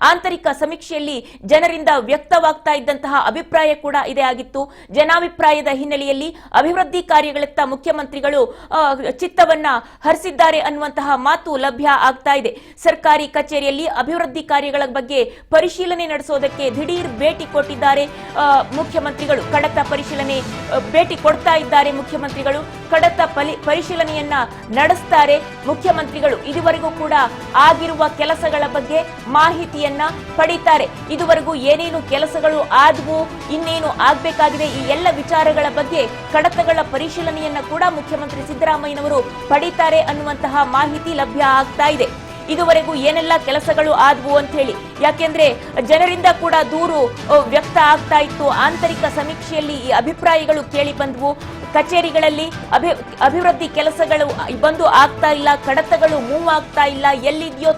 ಆಂತರಿಕ ಸಮೀಕ್ಷೆಯಲ್ಲಿ ಜನರಿಂದ ವ್ಯಕ್ತವಾಗ್ತಾ ಇದ್ದಂತಹ ಅಭಿಪ್ರಾಯ ಕೂಡ ಇದೇ ಆಗಿತ್ತು. ಜನಾಭಿಪ್ರಾಯದ ಹಿನ್ನೆಲೆಯಲ್ಲಿ ಅಭಿವೃದ್ಧಿ ಕಾರ್ಯಗಳತ್ತ ಮುಖ್ಯಮಂತ್ರಿಗಳು ಚಿತ್ತವನ್ನ ಹರಿಸಿದ್ದಾರೆ ಅನ್ನುವಂತಹ ಮಾತು ಲಭ್ಯ ಆಗ್ತಾ ಇದೆ. ಸರ್ಕಾರಿ ಕಚೇರಿಯಲ್ಲಿ ಅಭಿವೃದ್ಧಿ ಕಾರ್ಯಗಳ ಬಗ್ಗೆ ಪರಿಶೀಲನೆ ನಡೆಸೋದಕ್ಕೆ ದಿಢೀರ್ ಭೇಟಿ ಕೊಟ್ಟಿದ್ದಾರೆ ಮುಖ್ಯಮಂತ್ರಿಗಳು. ಕಡತ ಪರಿಶೀಲನೆ ಭೇಟಿ ಕೊಡ್ತಾ ಇದ್ದಾರೆ ಮುಖ್ಯಮಂತ್ರಿಗಳು. ಕಡತ ಪರಿಶೀಲನೆಯನ್ನ ನಡೆಸ್ತಾರೆ ಮುಖ್ಯಮಂತ್ರಿಗಳು. ಇದುವರೆಗೂ ಕೂಡ ಆಗಿರುವ ಕೆಲಸಗಳ ಬಗ್ಗೆ ಮಾಹಿತಿಯನ್ನ ಪಡೀತಾರೆ. ಇದುವರೆಗೂ ಏನೇನು ಕೆಲಸಗಳು ಆದವು, ಇನ್ನೇನು ಆಗ್ಬೇಕಾಗಿದೆ, ಈ ಎಲ್ಲ ವಿಚಾರಗಳ ಬಗ್ಗೆ ಕಡತಗಳ ಪರಿಶೀಲನೆಯನ್ನ ಕೂಡ ಮುಖ್ಯಮಂತ್ರಿ ಸಿದ್ದರಾಮಯ್ಯನವರು ಪಡೀತಾರೆ ಅನ್ನುವಂತಹ ಮಾಹಿತಿ ಲಭ್ಯ ಆಗ್ತಾ ಇದೆ. ಇದುವರೆಗೂ ಏನೆಲ್ಲ ಕೆಲಸಗಳು ಆದವು ಅಂತ ಹೇಳಿ, ಯಾಕೆಂದ್ರೆ ಜನರಿಂದ ಕೂಡ ದೂರು ವ್ಯಕ್ತ ಆಗ್ತಾ ಇತ್ತು. ಆಂತರಿಕ ಸಮೀಕ್ಷೆಯಲ್ಲಿ ಈ ಅಭಿಪ್ರಾಯಗಳು ಕೇಳಿ ಬಂದವು. ಕಚೇರಿಗಳಲ್ಲಿ ಅಭಿವೃದ್ಧಿ ಕೆಲಸಗಳು ಬಂದು ಆಗ್ತಾ ಇಲ್ಲ, ಕಡತಗಳು ಮೂವ್ ಆಗ್ತಾ ಇಲ್ಲ, ಎಲ್ಲಿದೆಯೋ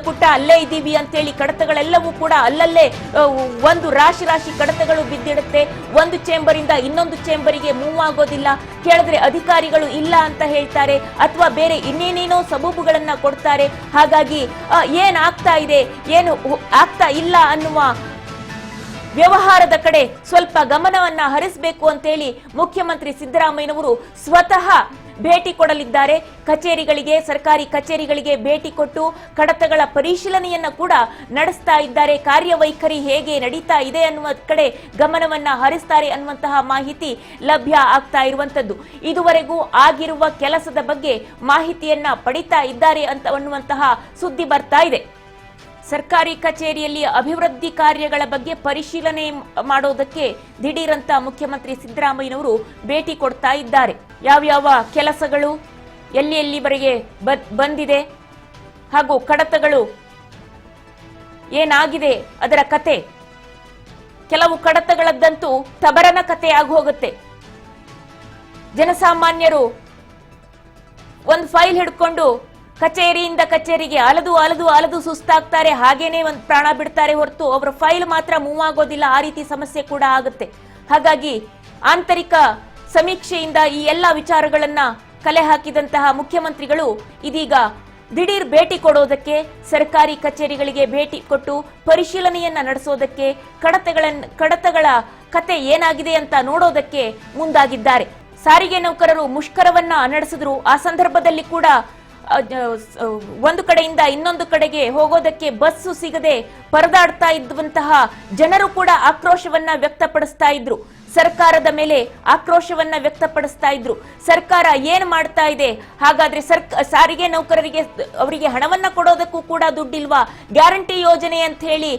ಪುಟ್ಟ ಅಲ್ಲೇ ಇದ್ದೀವಿ ಅಂತೇಳಿ ಕಡತಗಳೆಲ್ಲವೂ ಕೂಡ ಅಲ್ಲಲ್ಲೇ ಒಂದು ರಾಶಿ ರಾಶಿ ಕಡತಗಳು ಬಿದ್ದಿಡುತ್ತೆ. ಒಂದು ಚೇಂಬರ್ ಇಂದ ಇನ್ನೊಂದು ಚೇಂಬರಿಗೆ ಮೂವ್ ಆಗೋದಿಲ್ಲ. ಕೇಳಿದ್ರೆ ಅಧಿಕಾರಿಗಳು ಇಲ್ಲ ಅಂತ ಹೇಳ್ತಾರೆ, ಅಥವಾ ಬೇರೆ ಇನ್ನೇನೇನೋ ಸಬೂಬುಗಳನ್ನ ಕೊಡ್ತಾರೆ. ಹಾಗಾಗಿ ಏನ್ ಆಗ್ತಾ ಇದೆ, ಏನು ಆಗ್ತಾ ಇಲ್ಲ ಅನ್ನುವ ವ್ಯವಹಾರದ ಕಡೆ ಸ್ವಲ್ಪ ಗಮನವನ್ನ ಹರಿಸಬೇಕು ಅಂತೇಳಿ ಮುಖ್ಯಮಂತ್ರಿ ಸಿದ್ದರಾಮಯ್ಯನವರು ಸ್ವತಃ ಭೇಟಿ ಕೊಡಲಿದ್ದಾರೆ. ಕಚೇರಿಗಳಿಗೆ, ಸರ್ಕಾರಿ ಕಚೇರಿಗಳಿಗೆ ಭೇಟಿ ಕೊಟ್ಟು ಕಡತಗಳ ಪರಿಶೀಲನೆಯನ್ನ ಕೂಡ ನಡೆಸ್ತಾ ಇದ್ದಾರೆ. ಕಾರ್ಯವೈಖರಿ ಹೇಗೆ ನಡೀತಾ ಇದೆ ಅನ್ನುವ ಕಡೆ ಗಮನವನ್ನ ಹರಿಸ್ತಾರೆ ಅನ್ನುವಂತಹ ಮಾಹಿತಿ ಲಭ್ಯ ಆಗ್ತಾ ಇರುವಂತದ್ದು. ಇದುವರೆಗೂ ಆಗಿರುವ ಕೆಲಸದ ಬಗ್ಗೆ ಮಾಹಿತಿಯನ್ನ ಪಡಿತಾ ಇದ್ದಾರೆ ಅನ್ನುವಂತಹ ಸುದ್ದಿ ಬರ್ತಾ ಇದೆ. ಸರ್ಕಾರಿ ಕಚೇರಿಯಲ್ಲಿ ಅಭಿವೃದ್ಧಿ ಕಾರ್ಯಗಳ ಬಗ್ಗೆ ಪರಿಶೀಲನೆ ಮಾಡೋದಕ್ಕೆ ದಿಢೀರಂತ ಮುಖ್ಯಮಂತ್ರಿ ಸಿದ್ದರಾಮಯ್ಯನವರು ಭೇಟಿ ಕೊಡ್ತಾ ಇದ್ದಾರೆ. ಯಾವ್ಯಾವ ಕೆಲಸಗಳು ಎಲ್ಲಿವರೆಗೆ ಬಂದಿದೆ ಹಾಗೂ ಕಡತಗಳು ಏನಾಗಿದೆ ಅದರ ಕತೆ. ಕೆಲವು ಕಡತಗಳದ್ದಂತೂ ತಬರನ ಕತೆ ಆಗೋಗುತ್ತೆ. ಜನಸಾಮಾನ್ಯರು ಒಂದು ಫೈಲ್ ಹಿಡ್ಕೊಂಡು ಕಚೇರಿಯಿಂದ ಕಚೇರಿಗೆ ಅಲದು ಸುಸ್ತಾಗ್ತಾರೆ, ಹಾಗೇನೆ ಒಂದು ಪ್ರಾಣ ಬಿಡ್ತಾರೆ ಹೊರತು ಅವರ ಫೈಲ್ ಮಾತ್ರ ಮೂವ್ ಆಗೋದಿಲ್ಲ. ಆ ರೀತಿ ಸಮಸ್ಯೆ ಕೂಡ ಆಗುತ್ತೆ. ಹಾಗಾಗಿ ಆಂತರಿಕ ಸಮೀಕ್ಷೆಯಿಂದ ಈ ಎಲ್ಲ ವಿಚಾರಗಳನ್ನ ಕಲೆ ಹಾಕಿದಂತಹ ಮುಖ್ಯಮಂತ್ರಿಗಳು ಇದೀಗ ದಿಢೀರ್ ಭೇಟಿ ಕೊಡೋದಕ್ಕೆ, ಸರ್ಕಾರಿ ಕಚೇರಿಗಳಿಗೆ ಭೇಟಿ ಕೊಟ್ಟು ಪರಿಶೀಲನೆಯನ್ನ ನಡೆಸೋದಕ್ಕೆ, ಕಡತಗಳ ಕತೆ ಏನಾಗಿದೆ ಅಂತ ನೋಡೋದಕ್ಕೆ ಮುಂದಾಗಿದ್ದಾರೆ. ಸಾರಿಗೆ ನೌಕರರು ಮುಷ್ಕರವನ್ನ ನಡೆಸಿದ್ರು. ಆ ಸಂದರ್ಭದಲ್ಲಿ ಕೂಡ ಒಂದು ಕಡೆಯಿಂದ ಇನ್ನೊಂದು ಕಡೆಗೆ ಹೋಗೋದಕ್ಕೆ ಬಸ್ಸು ಸಿಗದೆ ಪರದಾಡ್ತಾ ಇದ್ದಂತಹ ಜನರು ಕೂಡ ಆಕ್ರೋಶವನ್ನ ವ್ಯಕ್ತಪಡಿಸ್ತಾ ಇದ್ರು. ಸರ್ಕಾರದ ಮೇಲೆ ಆಕ್ರೋಶವನ್ನ ವ್ಯಕ್ತಪಡಿಸ್ತಾ ಇದ್ರು. ಸರ್ಕಾರ ಏನ್ ಮಾಡ್ತಾ ಇದೆ, ಹಾಗಾದ್ರೆ ಸಾರಿಗೆ ನೌಕರರಿಗೆ ಅವರಿಗೆ ಹಣವನ್ನ ಕೊಡೋದಕ್ಕೂ ಕೂಡ ದುಡ್ಡಿಲ್ವಾ? ಗ್ಯಾರಂಟಿ ಯೋಜನೆ ಅಂತ ಹೇಳಿ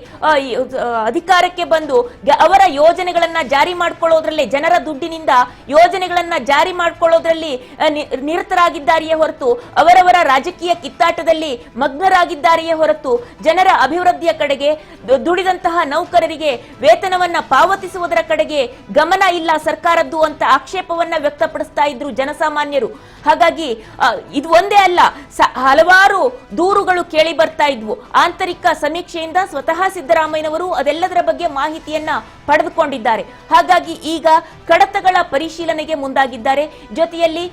ಅಧಿಕಾರಕ್ಕೆ ಬಂದು ಅವರ ಯೋಜನೆಗಳನ್ನ ಜಾರಿ ಮಾಡ್ಕೊಳ್ಳೋದ್ರಲ್ಲಿ, ಜನರ ದುಡ್ಡಿನಿಂದ ಯೋಜನೆಗಳನ್ನ ಜಾರಿ ಮಾಡ್ಕೊಳ್ಳೋದ್ರಲ್ಲಿ ನಿರತರಾಗಿದ್ದಾರೆಯೇ ಹೊರತು ಅವರವರ ರಾಜಕೀಯ ಕಿತ್ತಾಟದಲ್ಲಿ ಮಗ್ನರಾಗಿದ್ದಾರೆಯೇ ಹೊರತು ಜನರ ಅಭಿವೃದ್ಧಿಯ ಕಡೆಗೆ, ದುಡಿದಂತಹ ನೌಕರರಿಗೆ ವೇತನವನ್ನ ಪಾವತಿಸುವುದರ ಕಡೆಗೆ ಗಮನ ಇಲ್ಲ ಸರ್ಕಾರದ್ದು ಅಂತ ಆಕ್ಷೇಪವನ್ನ ವ್ಯಕ್ತಪಡಿಸ್ತಾ ಇದ್ರು ಜನಸಾಮಾನ್ಯರು. ಹಾಗಾಗಿ ಇದು ಒಂದೇ ಅಲ್ಲ, ಹಲವಾರು ದೂರುಗಳು ಕೇಳಿ ಬರ್ತಾ ಇದ್ವು. ಆಂತರಿಕ ಸಮೀಕ್ಷೆಯಿಂದ ಸ್ವತಃ ಸಿದ್ದರಾಮಯ್ಯನವರು ಅದೆಲ್ಲದರ ಬಗ್ಗೆ ಮಾಹಿತಿಯನ್ನ ಪಡೆದುಕೊಂಡಿದ್ದಾರೆ. ಹಾಗಾಗಿ ಈಗ ಕಡತಗಳ ಪರಿಶೀಲನೆಗೆ ಮುಂದಾಗಿದ್ದಾರೆ. ಜೊತೆಯಲ್ಲಿ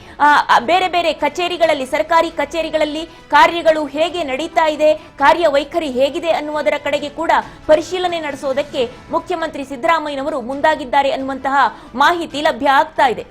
ಬೇರೆ ಬೇರೆ ಕಚೇರಿಗಳಲ್ಲಿ, ಸರ್ಕಾರಿ ಕಚೇರಿಗಳಲ್ಲಿ ಕಾರ್ಯಗಳು ಹೇಗೆ ನಡೀತಾ ಇದೆ, ಕಾರ್ಯವೈಖರಿ ಹೇಗಿದೆ ಅನ್ನುವುದರ ಕಡೆಗೆ ಕೂಡ ಪರಿಶೀಲನೆ ನಡೆಸೋದಕ್ಕೆ ಮುಖ್ಯಮಂತ್ರಿ ಸಿದ್ದರಾಮಯ್ಯನವರು ಮುಂದಾಗಿದ್ದಾರೆ ಅನ್ನುವಂತಹ ಮಾಹಿತಿ ಲಭ್ಯ ಆಗ್ತಾ ಇದೆ.